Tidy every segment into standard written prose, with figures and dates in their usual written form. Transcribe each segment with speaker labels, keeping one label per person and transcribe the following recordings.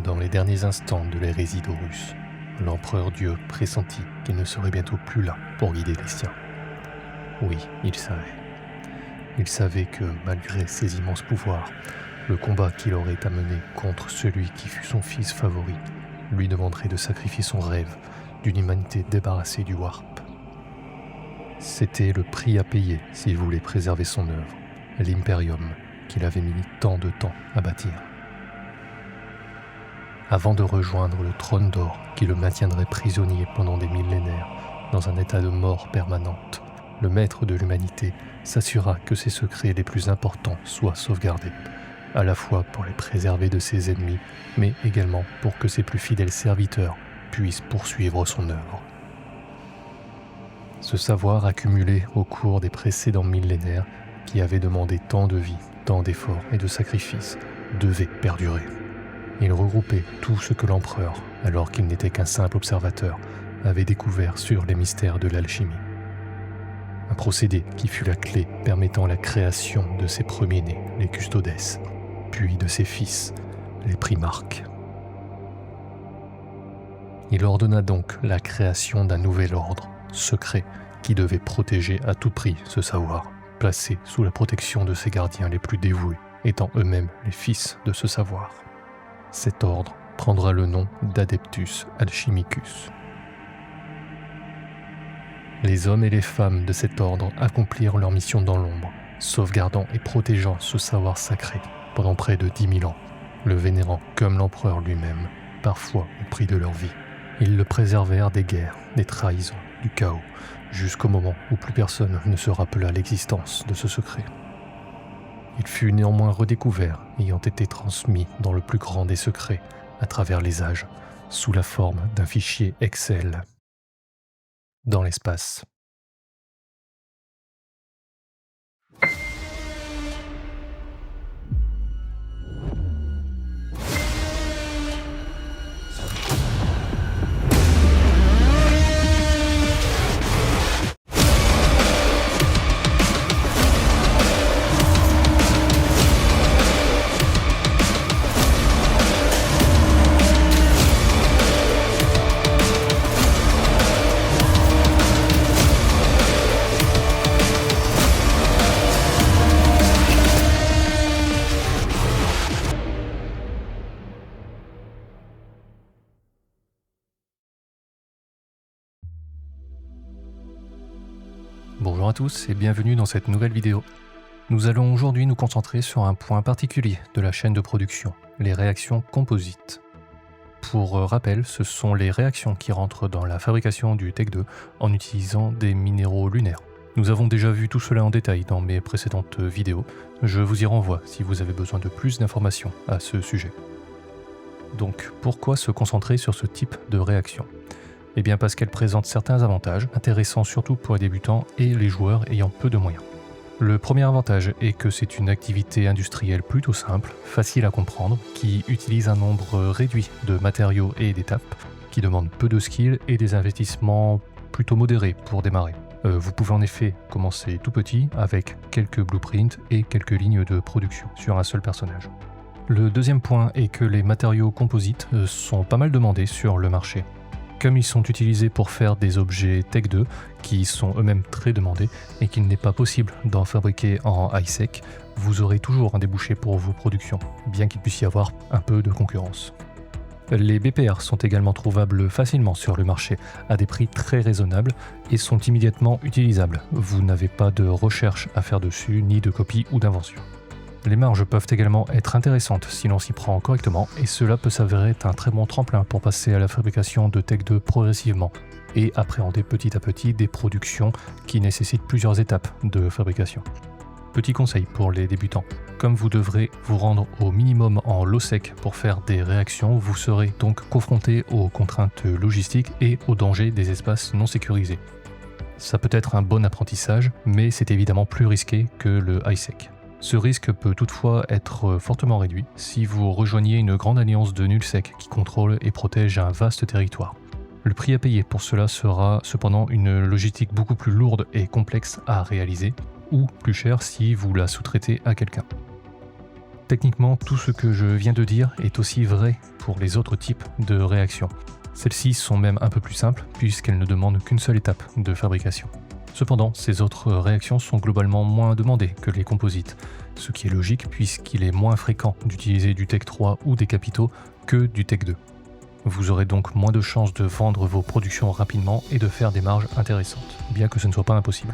Speaker 1: Dans les derniers instants de l'hérésie d'Horus, l'empereur Dieu pressentit qu'il ne serait bientôt plus là pour guider les siens. Oui, il savait. Il savait que, malgré ses immenses pouvoirs, le combat qu'il aurait à mener contre celui qui fut son fils favori lui demanderait de sacrifier son rêve d'une humanité débarrassée du Warp. C'était le prix à payer s'il voulait préserver son œuvre, l'Imperium qu'il avait mis tant de temps à bâtir. Avant de rejoindre le trône d'or qui le maintiendrait prisonnier pendant des millénaires dans un état de mort permanente, le maître de l'humanité s'assura que ses secrets les plus importants soient sauvegardés, à la fois pour les préserver de ses ennemis, mais également pour que ses plus fidèles serviteurs puissent poursuivre son œuvre. Ce savoir accumulé au cours des précédents millénaires, qui avait demandé tant de vie, tant d'efforts et de sacrifices, devait perdurer. Il regroupait tout ce que l'empereur, alors qu'il n'était qu'un simple observateur, avait découvert sur les mystères de l'alchimie. Un procédé qui fut la clé permettant la création de ses premiers-nés, les Custodes, puis de ses fils, les Primarques. Il ordonna donc la création d'un nouvel ordre, secret, qui devait protéger à tout prix ce savoir, placé sous la protection de ses gardiens les plus dévoués, étant eux-mêmes les fils de ce savoir. Cet ordre prendra le nom d'Adeptus Alchimicus. Les hommes et les femmes de cet ordre accomplirent leur mission dans l'ombre, sauvegardant et protégeant ce savoir sacré pendant près de 10 000 ans, le vénérant comme l'empereur lui-même, parfois au prix de leur vie. Ils le préservèrent des guerres, des trahisons, du chaos, jusqu'au moment où plus personne ne se rappela l'existence de ce secret. Il fut néanmoins redécouvert, ayant été transmis dans le plus grand des secrets, à travers les âges, sous la forme d'un fichier Excel. Dans l'espace. Bonjour à tous et bienvenue dans cette nouvelle vidéo. Nous allons aujourd'hui nous concentrer sur un point particulier de la chaîne de production, les réactions composites. Pour rappel, ce sont les réactions qui rentrent dans la fabrication du Tech 2 en utilisant des minéraux lunaires. Nous avons déjà vu tout cela en détail dans mes précédentes vidéos, je vous y renvoie si vous avez besoin de plus d'informations à ce sujet. Donc pourquoi se concentrer sur ce type de réaction ? Eh bien parce qu'elle présente certains avantages, intéressants surtout pour les débutants et les joueurs ayant peu de moyens. Le premier avantage est que c'est une activité industrielle plutôt simple, facile à comprendre, qui utilise un nombre réduit de matériaux et d'étapes, qui demande peu de skills et des investissements plutôt modérés pour démarrer. Vous pouvez en effet commencer tout petit avec quelques blueprints et quelques lignes de production sur un seul personnage. Le deuxième point est que les matériaux composites sont pas mal demandés sur le marché. Comme ils sont utilisés pour faire des objets Tech 2 qui sont eux-mêmes très demandés et qu'il n'est pas possible d'en fabriquer en high-sec, vous aurez toujours un débouché pour vos productions, bien qu'il puisse y avoir un peu de concurrence. Les BPR sont également trouvables facilement sur le marché à des prix très raisonnables et sont immédiatement utilisables. Vous n'avez pas de recherche à faire dessus, ni de copie ou d'invention. Les marges peuvent également être intéressantes si l'on s'y prend correctement et cela peut s'avérer être un très bon tremplin pour passer à la fabrication de Tech 2 progressivement et appréhender petit à petit des productions qui nécessitent plusieurs étapes de fabrication. Petit conseil pour les débutants, comme vous devrez vous rendre au minimum en low-sec pour faire des réactions, vous serez donc confronté aux contraintes logistiques et aux dangers des espaces non sécurisés. Ça peut être un bon apprentissage, mais c'est évidemment plus risqué que le high-sec. Ce risque peut toutefois être fortement réduit si vous rejoignez une grande alliance de nullsec qui contrôle et protège un vaste territoire. Le prix à payer pour cela sera cependant une logistique beaucoup plus lourde et complexe à réaliser, ou plus chère si vous la sous-traitez à quelqu'un. Techniquement, tout ce que je viens de dire est aussi vrai pour les autres types de réactions. Celles-ci sont même un peu plus simples puisqu'elles ne demandent qu'une seule étape de fabrication. Cependant, ces autres réactions sont globalement moins demandées que les composites, ce qui est logique puisqu'il est moins fréquent d'utiliser du Tech 3 ou des capitaux que du Tech 2. Vous aurez donc moins de chances de vendre vos productions rapidement et de faire des marges intéressantes, bien que ce ne soit pas impossible.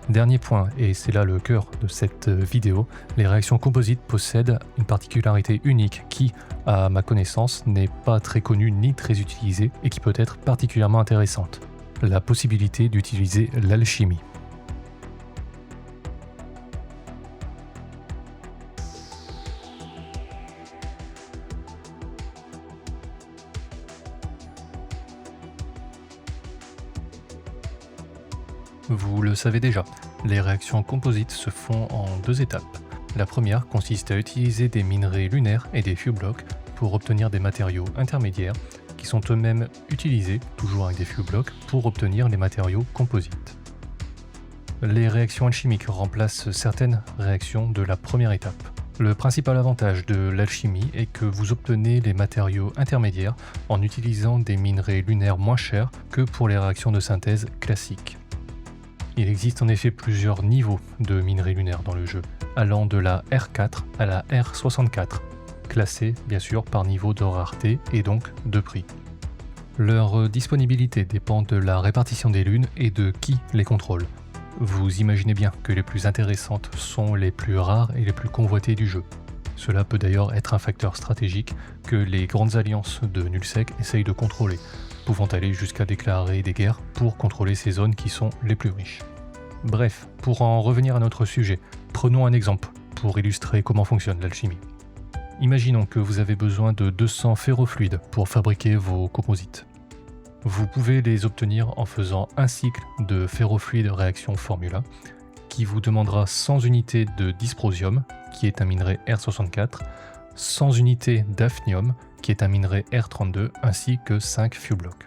Speaker 1: Dernier point, et c'est là le cœur de cette vidéo, les réactions composites possèdent une particularité unique qui, à ma connaissance, n'est pas très connue ni très utilisée et qui peut être particulièrement intéressante. La possibilité d'utiliser l'alchimie. Vous le savez déjà, les réactions composites se font en deux étapes. La première consiste à utiliser des minerais lunaires et des fuel-blocks pour obtenir des matériaux intermédiaires qui sont eux-mêmes utilisés, toujours avec des fuel-blocks, pour obtenir les matériaux composites. Les réactions alchimiques remplacent certaines réactions de la première étape. Le principal avantage de l'alchimie est que vous obtenez les matériaux intermédiaires en utilisant des minerais lunaires moins chers que pour les réactions de synthèse classiques. Il existe en effet plusieurs niveaux de minerais lunaires dans le jeu, allant de la R4 à la R64, classés bien sûr par niveau de rareté et donc de prix. Leur disponibilité dépend de la répartition des lunes et de qui les contrôle. Vous imaginez bien que les plus intéressantes sont les plus rares et les plus convoitées du jeu. Cela peut d'ailleurs être un facteur stratégique que les grandes alliances de Nullsec essayent de contrôler, pouvant aller jusqu'à déclarer des guerres pour contrôler ces zones qui sont les plus riches. Bref, pour en revenir à notre sujet, prenons un exemple pour illustrer comment fonctionne l'alchimie. Imaginons que vous avez besoin de 200 ferrofluides pour fabriquer vos composites. Vous pouvez les obtenir en faisant un cycle de ferrofluide réaction formula qui vous demandera 100 unités de dysprosium, qui est un minerai R64, 100 unités d'hafnium, qui est un minerai R32, ainsi que 5 fuel-blocks.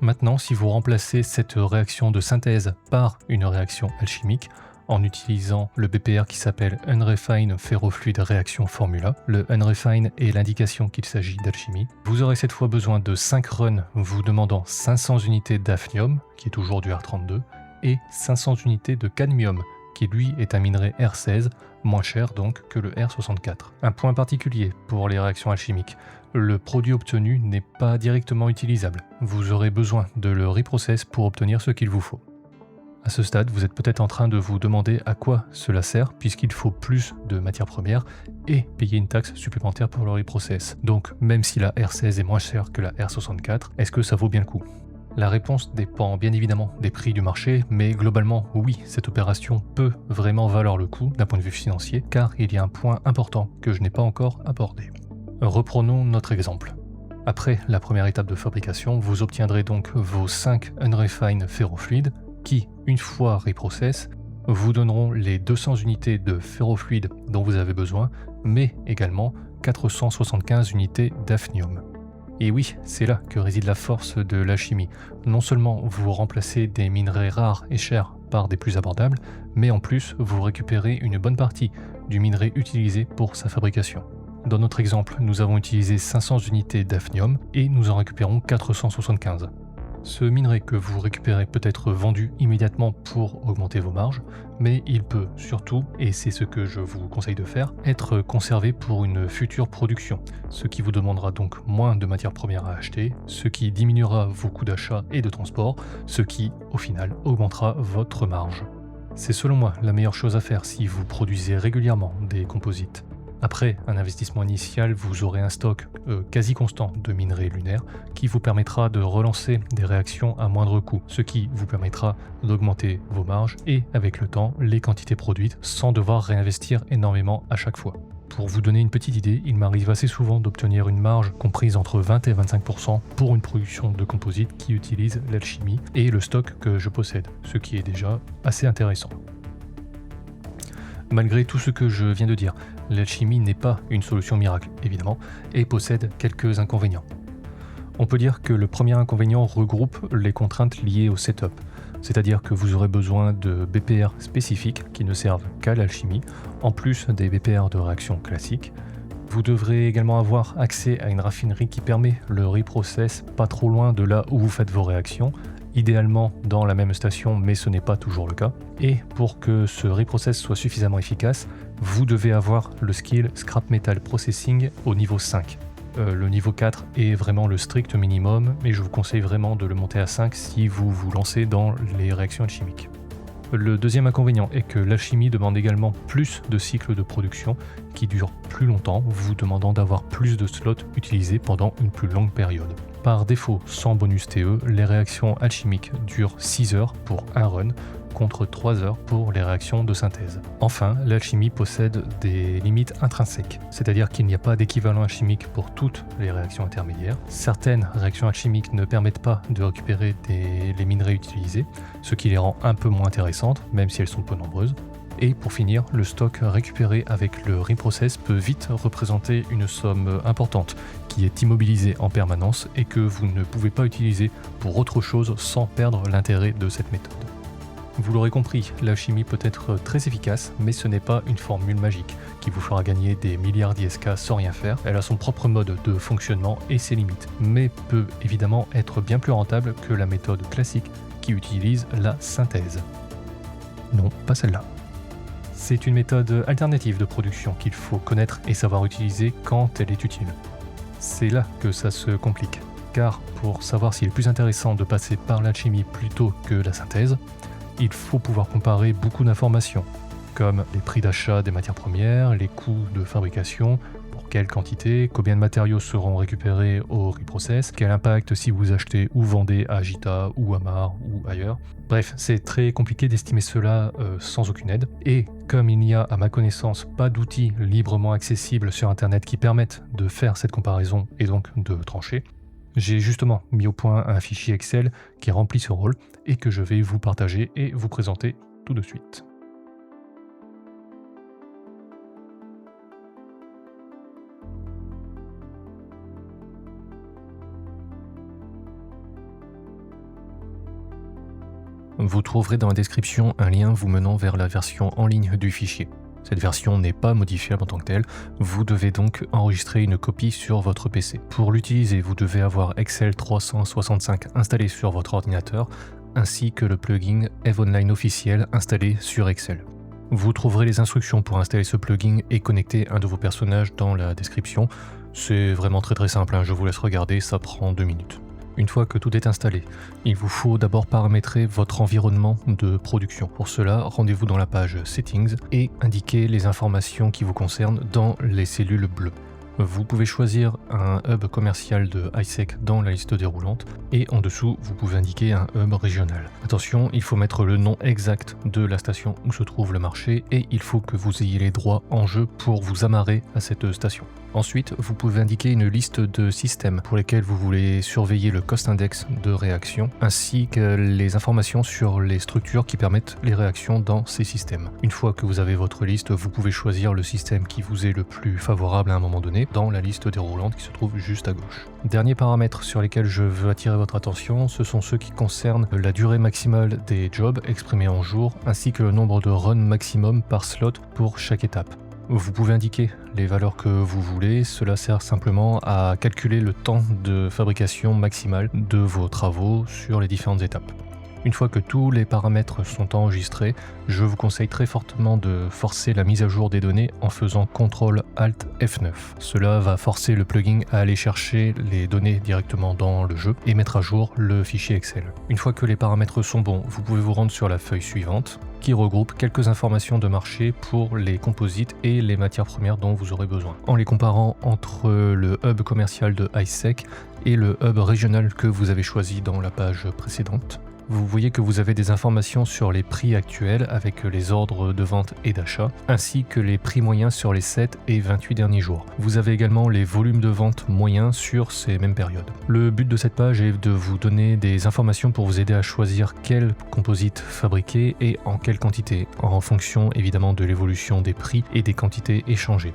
Speaker 1: Maintenant, si vous remplacez cette réaction de synthèse par une réaction alchimique, en utilisant le BPR qui s'appelle Unrefined Ferrofluid Reaction Formula. Le Unrefined est l'indication qu'il s'agit d'alchimie. Vous aurez cette fois besoin de 5 runs vous demandant 500 unités d'hafnium, qui est toujours du R32, et 500 unités de cadmium, qui lui est un minerai R16, moins cher donc que le R64. Un point particulier pour les réactions alchimiques, le produit obtenu n'est pas directement utilisable. Vous aurez besoin de le reprocess pour obtenir ce qu'il vous faut. À ce stade, vous êtes peut-être en train de vous demander à quoi cela sert puisqu'il faut plus de matières premières et payer une taxe supplémentaire pour le reprocess. Donc même si la R16 est moins chère que la R64, est-ce que ça vaut bien le coup ? La réponse dépend bien évidemment des prix du marché, mais globalement oui, cette opération peut vraiment valoir le coup d'un point de vue financier car il y a un point important que je n'ai pas encore abordé. Reprenons notre exemple. Après la première étape de fabrication, vous obtiendrez donc vos 5 Unrefined ferrofluides qui, une fois reprocess, vous donneront les 200 unités de ferrofluide dont vous avez besoin, mais également 475 unités d'hafnium. Et oui, c'est là que réside la force de l'alchimie. Non seulement vous remplacez des minerais rares et chers par des plus abordables, mais en plus vous récupérez une bonne partie du minerai utilisé pour sa fabrication. Dans notre exemple, nous avons utilisé 500 unités d'hafnium et nous en récupérons 475. Ce minerai que vous récupérez peut être vendu immédiatement pour augmenter vos marges, mais il peut surtout, et c'est ce que je vous conseille de faire, être conservé pour une future production, ce qui vous demandera donc moins de matières premières à acheter, ce qui diminuera vos coûts d'achat et de transport, ce qui, au final, augmentera votre marge. C'est selon moi la meilleure chose à faire si vous produisez régulièrement des composites. Après un investissement initial, vous aurez un stock quasi constant de minerais lunaires qui vous permettra de relancer des réactions à moindre coût, ce qui vous permettra d'augmenter vos marges et, avec le temps, les quantités produites sans devoir réinvestir énormément à chaque fois. Pour vous donner une petite idée, il m'arrive assez souvent d'obtenir une marge comprise entre 20 et 25% pour une production de composites qui utilise l'alchimie et le stock que je possède, ce qui est déjà assez intéressant. Malgré tout ce que je viens de dire, l'alchimie n'est pas une solution miracle, évidemment, et possède quelques inconvénients. On peut dire que le premier inconvénient regroupe les contraintes liées au setup. C'est-à-dire que vous aurez besoin de BPR spécifiques qui ne servent qu'à l'alchimie, en plus des BPR de réaction classique. Vous devrez également avoir accès à une raffinerie qui permet le reprocess pas trop loin de là où vous faites vos réactions, idéalement dans la même station, mais ce n'est pas toujours le cas. Et pour que ce reprocess soit suffisamment efficace, vous devez avoir le skill Scrap Metal Processing au niveau 5. Le niveau 4 est vraiment le strict minimum, mais je vous conseille vraiment de le monter à 5 si vous vous lancez dans les réactions alchimiques. Le deuxième inconvénient est que l'alchimie demande également plus de cycles de production qui durent plus longtemps, vous demandant d'avoir plus de slots utilisés pendant une plus longue période. Par défaut, sans bonus TE, les réactions alchimiques durent 6 heures pour un run, contre 3 heures pour les réactions de synthèse. Enfin, l'alchimie possède des limites intrinsèques, c'est-à-dire qu'il n'y a pas d'équivalent alchimique pour toutes les réactions intermédiaires. Certaines réactions alchimiques ne permettent pas de récupérer les minerais utilisés, ce qui les rend un peu moins intéressantes, même si elles sont peu nombreuses. Et pour finir, le stock récupéré avec le reprocess peut vite représenter une somme importante qui est immobilisée en permanence et que vous ne pouvez pas utiliser pour autre chose sans perdre l'intérêt de cette méthode. Vous l'aurez compris, l'alchimie peut être très efficace, mais ce n'est pas une formule magique qui vous fera gagner des milliards d'ISK sans rien faire. Elle a son propre mode de fonctionnement et ses limites, mais peut évidemment être bien plus rentable que la méthode classique qui utilise la synthèse. Non, pas celle-là. C'est une méthode alternative de production qu'il faut connaître et savoir utiliser quand elle est utile. C'est là que ça se complique, car pour savoir s'il est plus intéressant de passer par l'alchimie plutôt que la synthèse, il faut pouvoir comparer beaucoup d'informations, comme les prix d'achat des matières premières, les coûts de fabrication, pour quelle quantité, combien de matériaux seront récupérés au reprocess, quel impact si vous achetez ou vendez à Jita ou à Mar ou ailleurs. Bref, c'est très compliqué d'estimer cela sans aucune aide, et comme il n'y a à ma connaissance pas d'outils librement accessibles sur internet qui permettent de faire cette comparaison et donc de trancher, j'ai justement mis au point un fichier Excel qui remplit ce rôle et que je vais vous partager et vous présenter tout de suite. Vous trouverez dans la description un lien vous menant vers la version en ligne du fichier. Cette version n'est pas modifiable en tant que telle, vous devez donc enregistrer une copie sur votre PC. Pour l'utiliser, vous devez avoir Excel 365 installé sur votre ordinateur, ainsi que le plugin EveOnline officiel installé sur Excel. Vous trouverez les instructions pour installer ce plugin et connecter un de vos personnages dans la description. C'est vraiment très simple, je vous laisse regarder, ça prend 2 minutes. Une fois que tout est installé, il vous faut d'abord paramétrer votre environnement de production. Pour cela, rendez-vous dans la page Settings et indiquez les informations qui vous concernent dans les cellules bleues. Vous pouvez choisir un hub commercial de ISEC dans la liste déroulante et en dessous, vous pouvez indiquer un hub régional. Attention, il faut mettre le nom exact de la station où se trouve le marché et il faut que vous ayez les droits en jeu pour vous amarrer à cette station. Ensuite, vous pouvez indiquer une liste de systèmes pour lesquels vous voulez surveiller le cost index de réaction, ainsi que les informations sur les structures qui permettent les réactions dans ces systèmes. Une fois que vous avez votre liste, vous pouvez choisir le système qui vous est le plus favorable à un moment donné dans la liste déroulante qui se trouve juste à gauche. Derniers paramètres sur lesquels je veux attirer votre attention, ce sont ceux qui concernent la durée maximale des jobs exprimés en jours, ainsi que le nombre de runs maximum par slot pour chaque étape. Vous pouvez indiquer les valeurs que vous voulez, cela sert simplement à calculer le temps de fabrication maximale de vos travaux sur les différentes étapes. Une fois que tous les paramètres sont enregistrés, je vous conseille très fortement de forcer la mise à jour des données en faisant CTRL-ALT F9. Cela va forcer le plugin à aller chercher les données directement dans le jeu et mettre à jour le fichier Excel. Une fois que les paramètres sont bons, vous pouvez vous rendre sur la feuille suivante qui regroupe quelques informations de marché pour les composites et les matières premières dont vous aurez besoin. En les comparant entre le hub commercial de ISEC et le hub régional que vous avez choisi dans la page précédente, vous voyez que vous avez des informations sur les prix actuels avec les ordres de vente et d'achat, ainsi que les prix moyens sur les 7 et 28 derniers jours. Vous avez également les volumes de vente moyens sur ces mêmes périodes. Le but de cette page est de vous donner des informations pour vous aider à choisir quel composite fabriquer et en quelle quantité, en fonction évidemment de l'évolution des prix et des quantités échangées.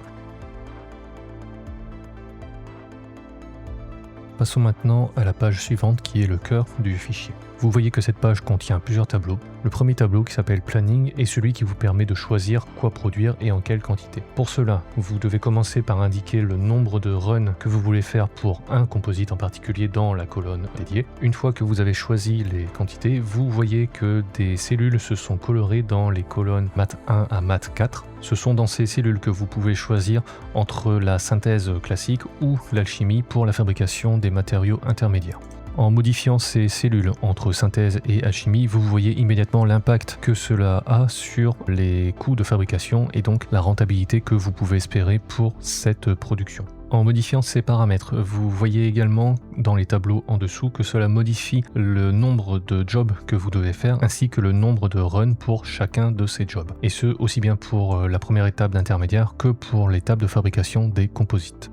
Speaker 1: Passons maintenant à la page suivante qui est le cœur du fichier. Vous voyez que cette page contient plusieurs tableaux. Le premier tableau qui s'appelle Planning est celui qui vous permet de choisir quoi produire et en quelle quantité. Pour cela, vous devez commencer par indiquer le nombre de runs que vous voulez faire pour un composite en particulier dans la colonne dédiée. Une fois que vous avez choisi les quantités, vous voyez que des cellules se sont colorées dans les colonnes mat 1 à mat 4. Ce sont dans ces cellules que vous pouvez choisir entre la synthèse classique ou l'alchimie pour la fabrication des matériaux intermédiaires. En modifiant ces cellules entre synthèse et alchimie, vous voyez immédiatement l'impact que cela a sur les coûts de fabrication et donc la rentabilité que vous pouvez espérer pour cette production. En modifiant ces paramètres, vous voyez également dans les tableaux en dessous que cela modifie le nombre de jobs que vous devez faire ainsi que le nombre de runs pour chacun de ces jobs. Et ce, aussi bien pour la première étape d'intermédiaire que pour l'étape de fabrication des composites.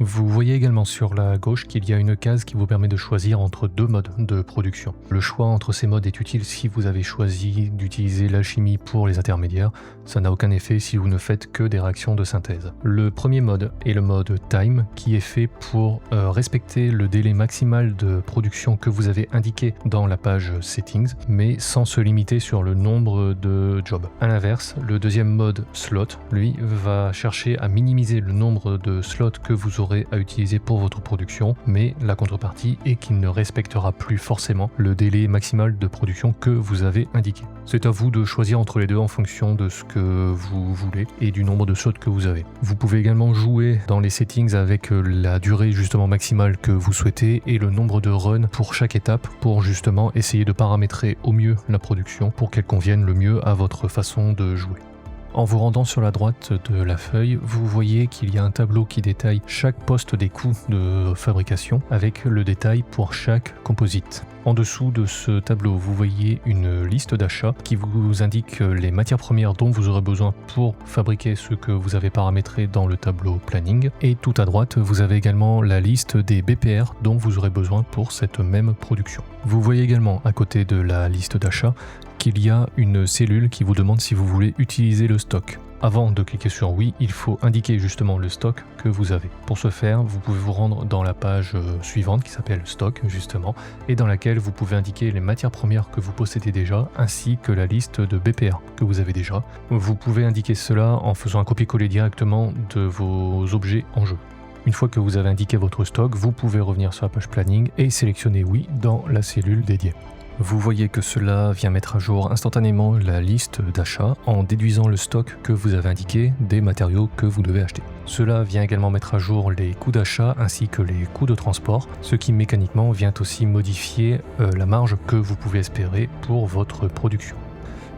Speaker 1: Vous voyez également sur la gauche qu'il y a une case qui vous permet de choisir entre deux modes de production. Le choix entre ces modes est utile si vous avez choisi d'utiliser l'alchimie pour les intermédiaires. Ça n'a aucun effet si vous ne faites que des réactions de synthèse. Le premier mode est le mode Time qui est fait pour respecter le délai maximal de production que vous avez indiqué dans la page Settings, mais sans se limiter sur le nombre de jobs. A l'inverse, le deuxième mode Slot, lui, va chercher à minimiser le nombre de slots que vous aurez à utiliser pour votre production, mais la contrepartie est qu'il ne respectera plus forcément le délai maximal de production que vous avez indiqué. C'est à vous de choisir entre les deux en fonction de ce que vous voulez et du nombre de slots que vous avez. Vous pouvez également jouer dans les settings avec la durée justement maximale que vous souhaitez et le nombre de runs pour chaque étape pour justement essayer de paramétrer au mieux la production pour qu'elle convienne le mieux à votre façon de jouer. En vous rendant sur la droite de la feuille, vous voyez qu'il y a un tableau qui détaille chaque poste des coûts de fabrication avec le détail pour chaque composite. En dessous de ce tableau, vous voyez une liste d'achats qui vous indique les matières premières dont vous aurez besoin pour fabriquer ce que vous avez paramétré dans le tableau Planning. Et tout à droite, vous avez également la liste des BPR dont vous aurez besoin pour cette même production. Vous voyez également à côté de la liste d'achats qu'il y a une cellule qui vous demande si vous voulez utiliser le stock. Avant de cliquer sur oui, il faut indiquer justement le stock que vous avez. Pour ce faire, vous pouvez vous rendre dans la page suivante qui s'appelle stock justement et dans laquelle vous pouvez indiquer les matières premières que vous possédez déjà ainsi que la liste de BPR que vous avez déjà. Vous pouvez indiquer cela en faisant un copier-coller directement de vos objets en jeu. Une fois que vous avez indiqué votre stock, vous pouvez revenir sur la page planning et sélectionner oui dans la cellule dédiée. Vous voyez que cela vient mettre à jour instantanément la liste d'achats en déduisant le stock que vous avez indiqué des matériaux que vous devez acheter. Cela vient également mettre à jour les coûts d'achat ainsi que les coûts de transport, ce qui mécaniquement vient aussi modifier la marge que vous pouvez espérer pour votre production.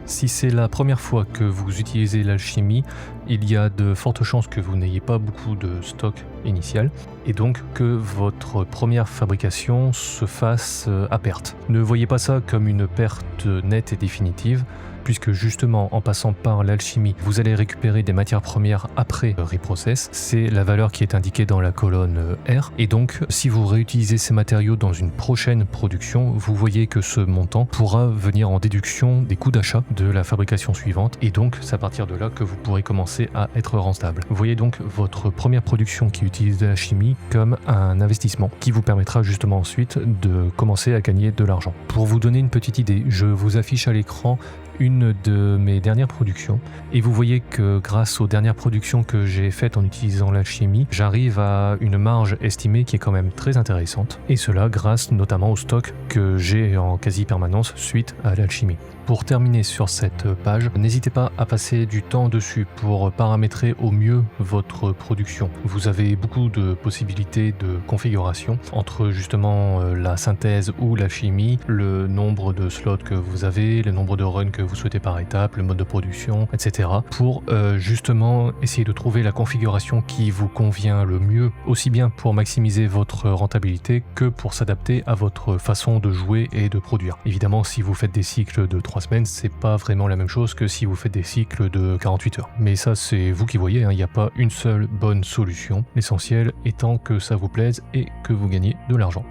Speaker 1: Si c'est la première fois que vous utilisez l'alchimie, il y a de fortes chances que vous n'ayez pas beaucoup de stock initial et donc que votre première fabrication se fasse à perte. Ne voyez pas ça comme une perte nette et définitive, puisque justement en passant par l'alchimie, vous allez récupérer des matières premières après reprocess. C'est la valeur qui est indiquée dans la colonne R. Et donc, si vous réutilisez ces matériaux dans une prochaine production, vous voyez que ce montant pourra venir en déduction des coûts d'achat de la fabrication suivante. Et donc, c'est à partir de là que vous pourrez commencer à être rentable. Vous voyez donc votre première production qui utilise de la chimie comme un investissement qui vous permettra justement ensuite de commencer à gagner de l'argent. Pour vous donner une petite idée, je vous affiche à l'écran une de mes dernières productions et vous voyez que grâce aux dernières productions que j'ai faites en utilisant l'alchimie, j'arrive à une marge estimée qui est quand même très intéressante et cela grâce notamment au stock que j'ai en quasi permanence suite à l'alchimie. Pour terminer sur cette page, n'hésitez pas à passer du temps dessus pour paramétrer au mieux votre production. Vous avez beaucoup de possibilités de configuration entre justement la synthèse ou l'alchimie, le nombre de slots que vous avez, le nombre de runs que vous souhaitez par étape, le mode de production, etc. pour justement essayer de trouver la configuration qui vous convient le mieux, aussi bien pour maximiser votre rentabilité que pour s'adapter à votre façon de jouer et de produire. Évidemment, si vous faites des cycles de 3 semaines, c'est pas vraiment la même chose que si vous faites des cycles de 48 heures. Mais ça, c'est vous qui voyez, il n'y a pas une seule bonne solution. L'essentiel étant que ça vous plaise et que vous gagnez de l'argent.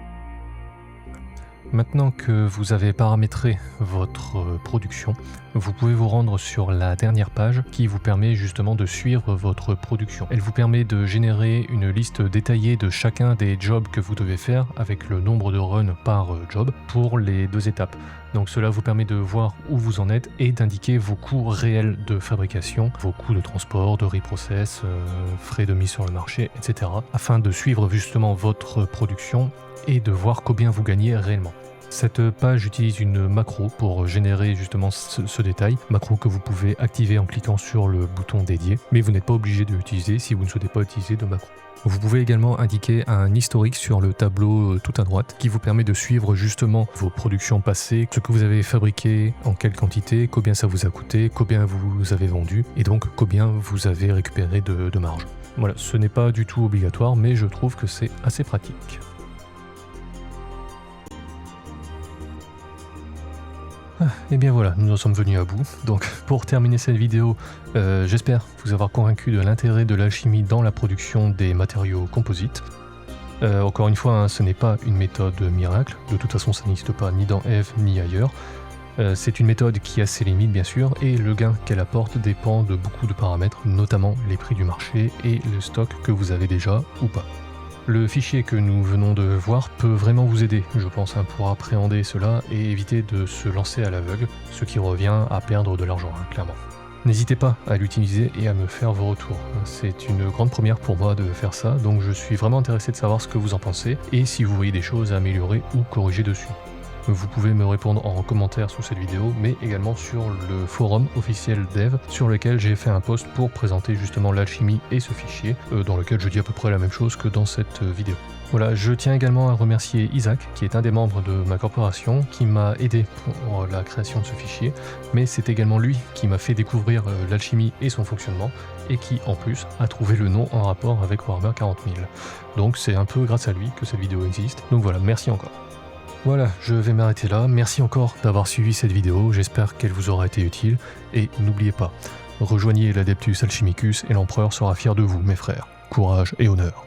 Speaker 1: Maintenant que vous avez paramétré votre production, vous pouvez vous rendre sur la dernière page qui vous permet justement de suivre votre production. Elle vous permet de générer une liste détaillée de chacun des jobs que vous devez faire avec le nombre de runs par job pour les 2 étapes. Donc cela vous permet de voir où vous en êtes et d'indiquer vos coûts réels de fabrication, vos coûts de transport, de reprocess, frais de mise sur le marché, etc. afin de suivre justement votre production et de voir combien vous gagnez réellement. Cette page utilise une macro pour générer justement ce détail, macro que vous pouvez activer en cliquant sur le bouton dédié, mais vous n'êtes pas obligé de l'utiliser si vous ne souhaitez pas utiliser de macro. Vous pouvez également indiquer un historique sur le tableau tout à droite qui vous permet de suivre justement vos productions passées, ce que vous avez fabriqué, en quelle quantité, combien ça vous a coûté, combien vous avez vendu et donc combien vous avez récupéré de marge. Voilà, ce n'est pas du tout obligatoire mais je trouve que c'est assez pratique. Et bien voilà, nous en sommes venus à bout. Donc pour terminer cette vidéo, j'espère vous avoir convaincu de l'intérêt de l'alchimie dans la production des matériaux composites. Encore une fois, ce n'est pas une méthode miracle, de toute façon ça n'existe pas ni dans Eve ni ailleurs. C'est une méthode qui a ses limites bien sûr, et le gain qu'elle apporte dépend de beaucoup de paramètres, notamment les prix du marché et le stock que vous avez déjà ou pas. Le fichier que nous venons de voir peut vraiment vous aider, je pense, pour appréhender cela et éviter de se lancer à l'aveugle, ce qui revient à perdre de l'argent, clairement. N'hésitez pas à l'utiliser et à me faire vos retours. C'est une grande première pour moi de faire ça, donc je suis vraiment intéressé de savoir ce que vous en pensez et si vous voyez des choses à améliorer ou corriger dessus. Vous pouvez me répondre en commentaire sous cette vidéo, mais également sur le forum officiel Dev, sur lequel j'ai fait un post pour présenter justement l'alchimie et ce fichier, dans lequel je dis à peu près la même chose que dans cette vidéo. Voilà, je tiens également à remercier Isaac, qui est un des membres de ma corporation, qui m'a aidé pour la création de ce fichier, mais c'est également lui qui m'a fait découvrir l'alchimie et son fonctionnement, et qui en plus a trouvé le nom en rapport avec Warhammer 40 000. Donc c'est un peu grâce à lui que cette vidéo existe, donc voilà, merci encore. Voilà, je vais m'arrêter là. Merci encore d'avoir suivi cette vidéo, j'espère qu'elle vous aura été utile. Et n'oubliez pas, rejoignez l'Adeptus Alchimicus et l'Empereur sera fier de vous, mes frères. Courage et honneur.